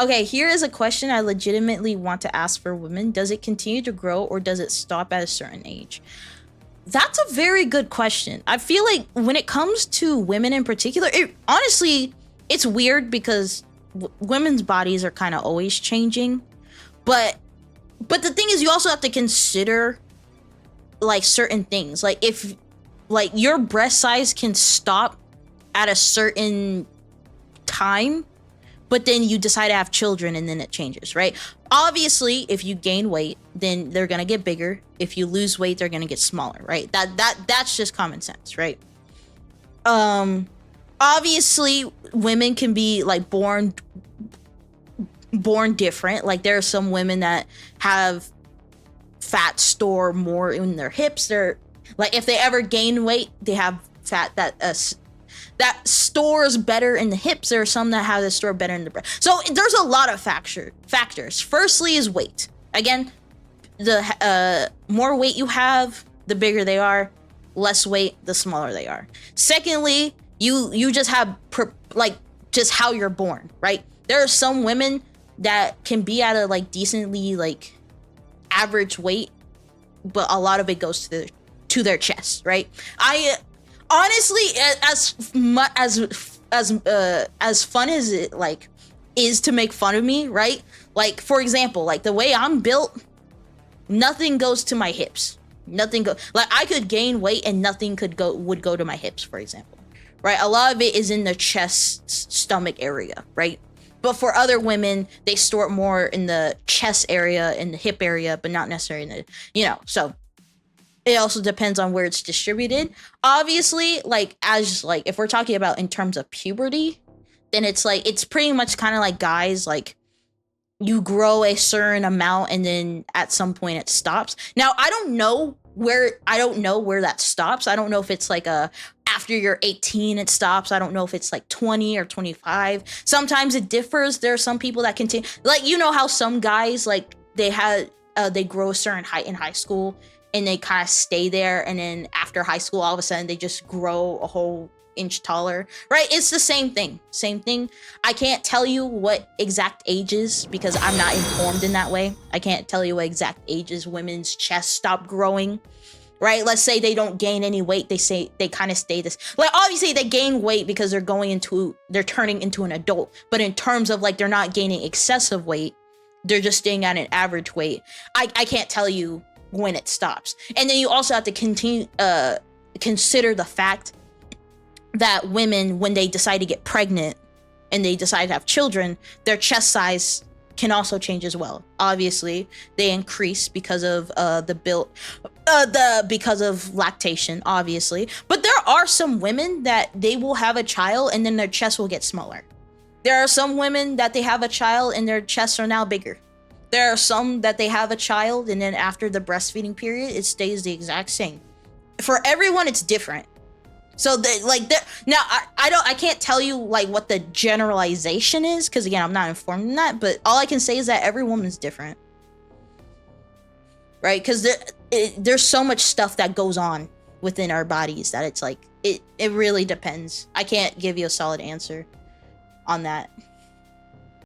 Okay, here is a question I legitimately want to ask for women. Does it continue to grow or does it stop at a certain age? That's a very good question. I feel like when it comes to women in particular, honestly, it's weird because women's bodies are kind of always changing. But the thing is, you also have to consider like certain things. Like if like your breast size can stop at a certain time, but then you decide to have children and then it changes, right? Obviously, if you gain weight, then they're gonna get bigger. If you lose weight, they're gonna get smaller, right? That's just common sense, right? Obviously, women can be like born different. Like there are some women that have fat store more in their hips. They're like if they ever gain weight, they have fat that stores better in the hips. There are some that have the store better in the breast. So there's a lot of factors. Firstly is weight. Again, the more weight you have, the bigger they are. Less weight, the smaller they are. Secondly, you just have like just how you're born, right? There are some women that can be at a like decently like average weight, but a lot of it goes to their chest, right? I honestly, as fun as it like is to make fun of me, right? Like for example, like the way I'm built, nothing goes to my hips. Nothing go like I could gain weight and nothing would go to my hips, for example, right? A lot of it is in the chest, stomach area, right? But for other women, they store it more in the chest area, in the hip area, but not necessarily in the, so it also depends on where it's distributed. Obviously, like as like if we're talking about in terms of puberty, then it's like it's pretty much kind of like guys, like you grow a certain amount and then at some point it stops. Now, I don't know where that stops. I don't know if it's like after you're 18 it stops. I don't know if it's like 20 or 25. Sometimes it differs. There are some people that continue, like how some guys like they grow a certain height in high school and they kind of stay there, and then after high school all of a sudden they just grow a whole inch taller, right? It's the same thing. I can't tell you what exact ages because I'm not informed in that way. I can't tell you what exact ages women's chests stop growing, right? Let's say they don't gain any weight. They kind of stay this, like obviously they gain weight because they're turning into an adult, but in terms of like they're not gaining excessive weight, they're just staying at an average weight. I can't tell you when it stops. And then you also have to consider the fact that women, when they decide to get pregnant and they decide to have children, their chest size can also change as well. Obviously, they increase because of because of lactation, obviously. But there are some women that they will have a child and then their chest will get smaller. There are some women that they have a child and their chests are now bigger. There are some that they have a child and then after the breastfeeding period, it stays the exact same. For everyone, it's different. So I can't tell you like what the generalization is because again I'm not informed in that, but all I can say is that every woman is different, right? Because there's so much stuff that goes on within our bodies that it's like it really depends. I can't give you a solid answer on that.